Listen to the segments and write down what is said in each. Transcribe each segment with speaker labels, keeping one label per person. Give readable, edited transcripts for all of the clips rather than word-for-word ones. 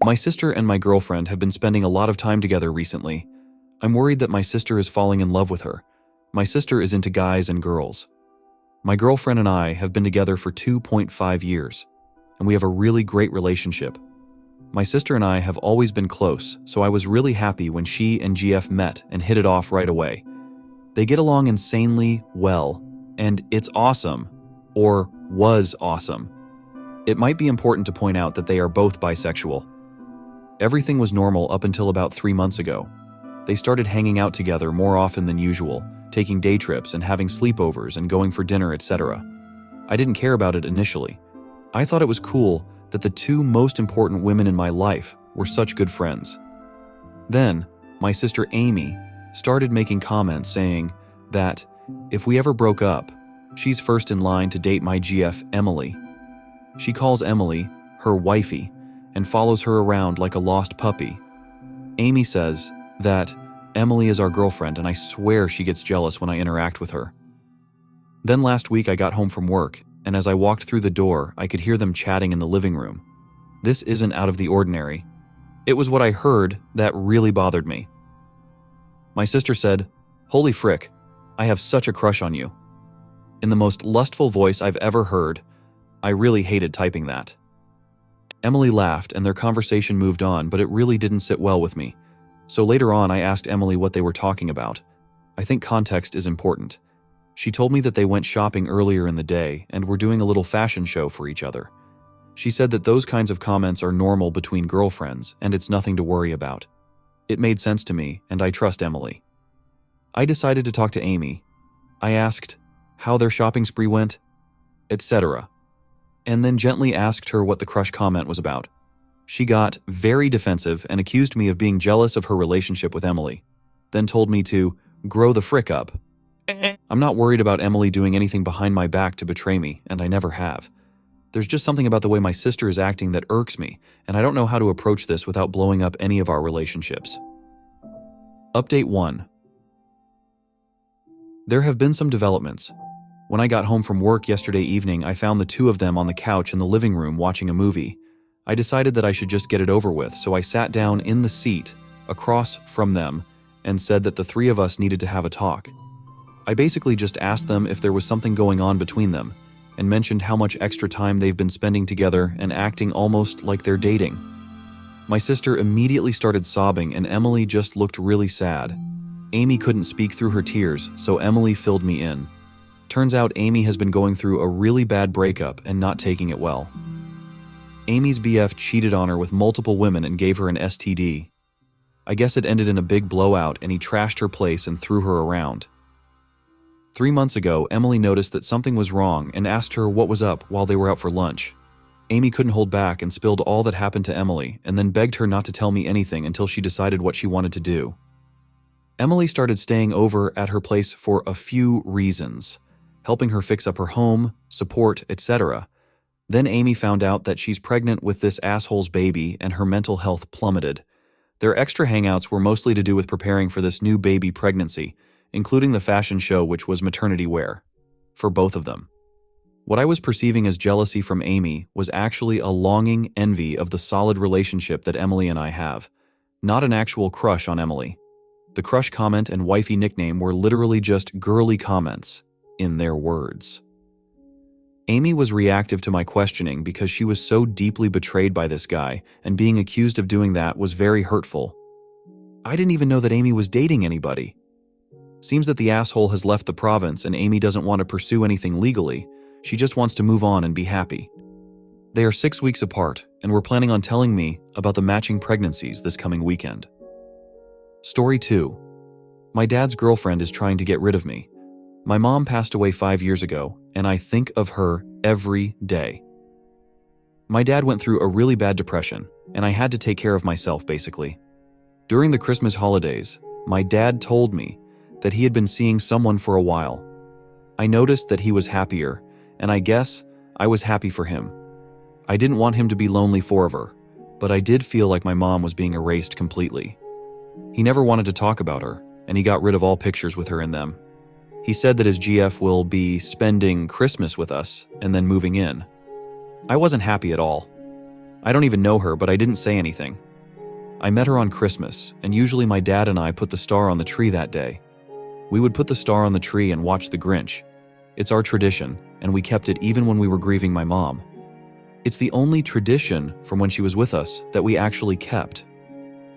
Speaker 1: My sister and my girlfriend have been spending a lot of time together recently. I'm worried that my sister is falling in love with her. My sister is into guys and girls. My girlfriend and I have been together for 2.5 years, and we have a really great relationship. My sister and I have always been close, so I was really happy when she and GF met and hit it off right away. They get along insanely well, and it's awesome, or was awesome. It might be important to point out that they are both bisexual. Everything was normal up until about 3 months ago. They started hanging out together more often than usual, taking day trips and having sleepovers and going for dinner, etc. I didn't care about it initially. I thought it was cool that the two most important women in my life were such good friends. Then, my sister Amy started making comments saying that if we ever broke up, she's first in line to date my GF Emily. She calls Emily her wifey and follows her around like a lost puppy. Amy says that Emily is our girlfriend, and I swear she gets jealous when I interact with her. Then last week I got home from work, and as I walked through the door, I could hear them chatting in the living room. This isn't out of the ordinary. It was what I heard that really bothered me. My sister said, "Holy frick, I have such a crush on you." In the most lustful voice I've ever heard. I really hated typing that. Emily laughed and their conversation moved on, but it really didn't sit well with me. So later on, I asked Emily what they were talking about. I think context is important. She told me that they went shopping earlier in the day and were doing a little fashion show for each other. She said that those kinds of comments are normal between girlfriends and it's nothing to worry about. It made sense to me, and I trust Emily. I decided to talk to Amy. I asked how their shopping spree went, etc., and then gently asked her what the crush comment was about. She got very defensive and accused me of being jealous of her relationship with Emily, then told me to grow the frick up. I'm not worried about Emily doing anything behind my back to betray me, and I never have. There's just something about the way my sister is acting that irks me, and I don't know how to approach this without blowing up any of our relationships. Update 1. There have been some developments. When I got home from work yesterday evening, I found the two of them on the couch in the living room watching a movie. I decided that I should just get it over with, so I sat down in the seat across from them and said that the three of us needed to have a talk. I basically just asked them if there was something going on between them and mentioned how much extra time they've been spending together and acting almost like they're dating. My sister immediately started sobbing and Emily just looked really sad. Amy couldn't speak through her tears, so Emily filled me in. Turns out Amy has been going through a really bad breakup and not taking it well. Amy's BF cheated on her with multiple women and gave her an STD. I guess it ended in a big blowout and he trashed her place and threw her around. 3 months ago, Emily noticed that something was wrong and asked her what was up while they were out for lunch. Amy couldn't hold back and spilled all that happened to Emily and then begged her not to tell me anything until she decided what she wanted to do. Emily started staying over at her place for a few reasons, helping her fix up her home, support, etc. Then Amy found out that she's pregnant with this asshole's baby and her mental health plummeted. Their extra hangouts were mostly to do with preparing for this new baby pregnancy, including the fashion show, which was maternity wear, for both of them. What I was perceiving as jealousy from Amy was actually a longing envy of the solid relationship that Emily and I have, not an actual crush on Emily. The crush comment and wifey nickname were literally just girly comments, in their words. Amy was reactive to my questioning because she was so deeply betrayed by this guy, and being accused of doing that was very hurtful. I didn't even know that Amy was dating anybody. Seems that the asshole has left the province and Amy doesn't want to pursue anything legally. She just wants to move on and be happy. They are 6 weeks apart, and we're planning on telling me about the matching pregnancies this coming weekend. Story 2. My dad's girlfriend is trying to get rid of me. My mom passed away 5 years ago, and I think of her every day. My dad went through a really bad depression, and I had to take care of myself, basically. During the Christmas holidays, my dad told me that he had been seeing someone for a while. I noticed that he was happier, and I guess I was happy for him. I didn't want him to be lonely forever, but I did feel like my mom was being erased completely. He never wanted to talk about her, and he got rid of all pictures with her in them. He said that his GF will be spending Christmas with us and then moving in. I wasn't happy at all. I don't even know her, but I didn't say anything. I met her on Christmas, and usually my dad and I put the star on the tree that day. We would put the star on the tree and watch The Grinch. It's our tradition, and we kept it even when we were grieving my mom. It's the only tradition from when she was with us that we actually kept.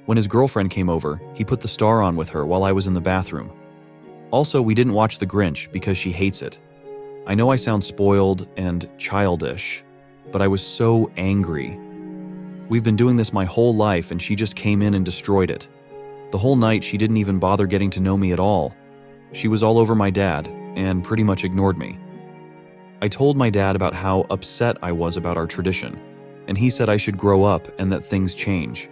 Speaker 1: When his girlfriend came over, he put the star on with her while I was in the bathroom. Also, we didn't watch The Grinch because she hates it. I know I sound spoiled and childish, but I was so angry. We've been doing this my whole life, and she just came in and destroyed it. The whole night, she didn't even bother getting to know me at all. She was all over my dad and pretty much ignored me. I told my dad about how upset I was about our tradition, and he said I should grow up and that things change.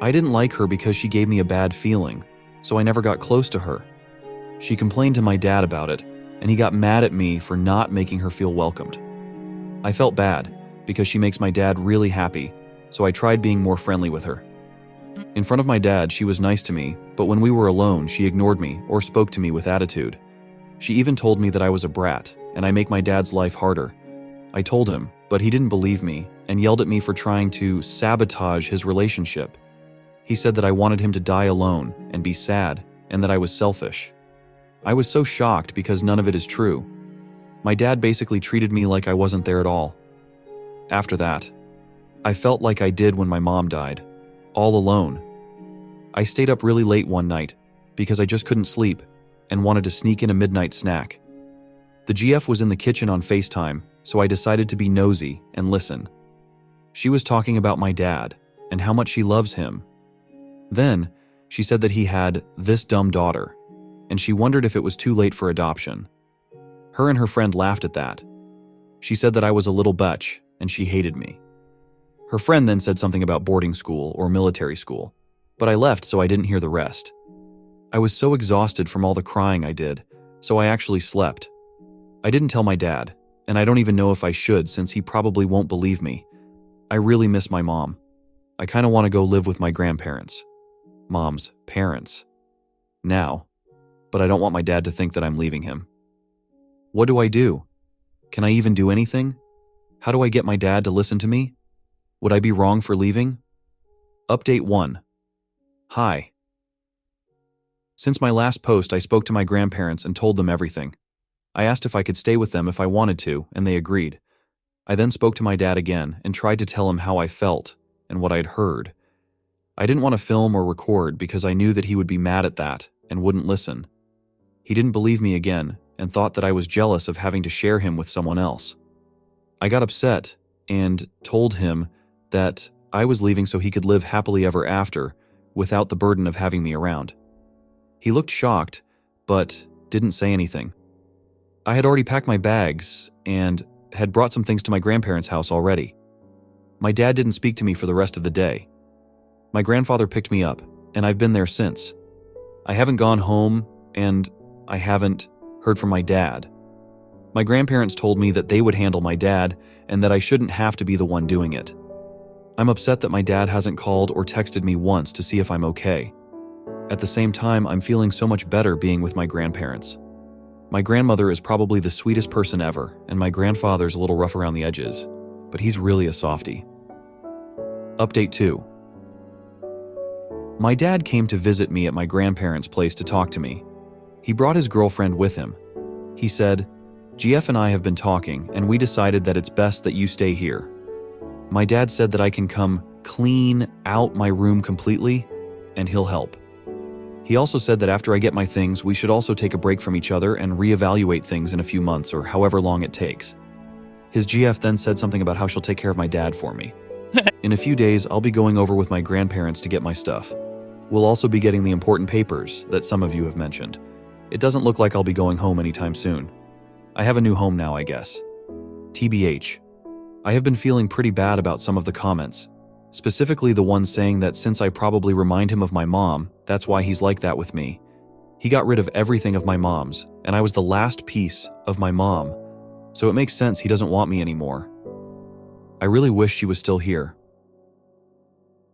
Speaker 1: I didn't like her because she gave me a bad feeling, so I never got close to her. She complained to my dad about it, and he got mad at me for not making her feel welcomed. I felt bad because she makes my dad really happy, so I tried being more friendly with her. In front of my dad, she was nice to me, but when we were alone, she ignored me or spoke to me with attitude. She even told me that I was a brat, and I make my dad's life harder. I told him, but he didn't believe me and yelled at me for trying to sabotage his relationship. He said that I wanted him to die alone and be sad, and that I was selfish. I was so shocked because none of it is true. My dad basically treated me like I wasn't there at all. After that, I felt like I did when my mom died, all alone. I stayed up really late one night because I just couldn't sleep and wanted to sneak in a midnight snack. The GF was in the kitchen on FaceTime, so I decided to be nosy and listen. She was talking about my dad and how much she loves him. Then, she said that he had this dumb daughter, and she wondered if it was too late for adoption. Her and her friend laughed at that. She said that I was a little bitch, and she hated me. Her friend then said something about boarding school or military school, but I left so I didn't hear the rest. I was so exhausted from all the crying I did, so I actually slept. I didn't tell my dad, and I don't even know if I should since he probably won't believe me. I really miss my mom. I kind of want to go live with my grandparents. Mom's parents. Now. But I don't want my dad to think that I'm leaving him. What do I do? Can I even do anything? How do I get my dad to listen to me? Would I be wrong for leaving? Update 1. Hi. Since my last post, I spoke to my grandparents and told them everything. I asked if I could stay with them if I wanted to, and they agreed. I then spoke to my dad again and tried to tell him how I felt and what I'd heard. I didn't want to film or record because I knew that he would be mad at that and wouldn't listen. He didn't believe me again and thought that I was jealous of having to share him with someone else. I got upset and told him that I was leaving so he could live happily ever after without the burden of having me around. He looked shocked, but didn't say anything. I had already packed my bags and had brought some things to my grandparents' house already. My dad didn't speak to me for the rest of the day. My grandfather picked me up, and I've been there since. I haven't gone home, and I haven't heard from my dad. My grandparents told me that they would handle my dad and that I shouldn't have to be the one doing it. I'm upset that my dad hasn't called or texted me once to see if I'm okay. At the same time, I'm feeling so much better being with my grandparents. My grandmother is probably the sweetest person ever, and my grandfather's a little rough around the edges, but he's really a softie. Update 2. My dad came to visit me at my grandparents' place to talk to me. He brought his girlfriend with him. He said, "GF and I have been talking, and we decided that it's best that you stay here." My dad said that I can come clean out my room completely, and he'll help. He also said that after I get my things, we should also take a break from each other and reevaluate things in a few months or however long it takes. His GF then said something about how she'll take care of my dad for me. In a few days, I'll be going over with my grandparents to get my stuff. We'll also be getting the important papers that some of you have mentioned. It doesn't look like I'll be going home anytime soon. I have a new home now, I guess. TBH. I have been feeling pretty bad about some of the comments, specifically the ones saying that since I probably remind him of my mom, that's why he's like that with me. He got rid of everything of my mom's, and I was the last piece of my mom, so it makes sense he doesn't want me anymore. I really wish she was still here,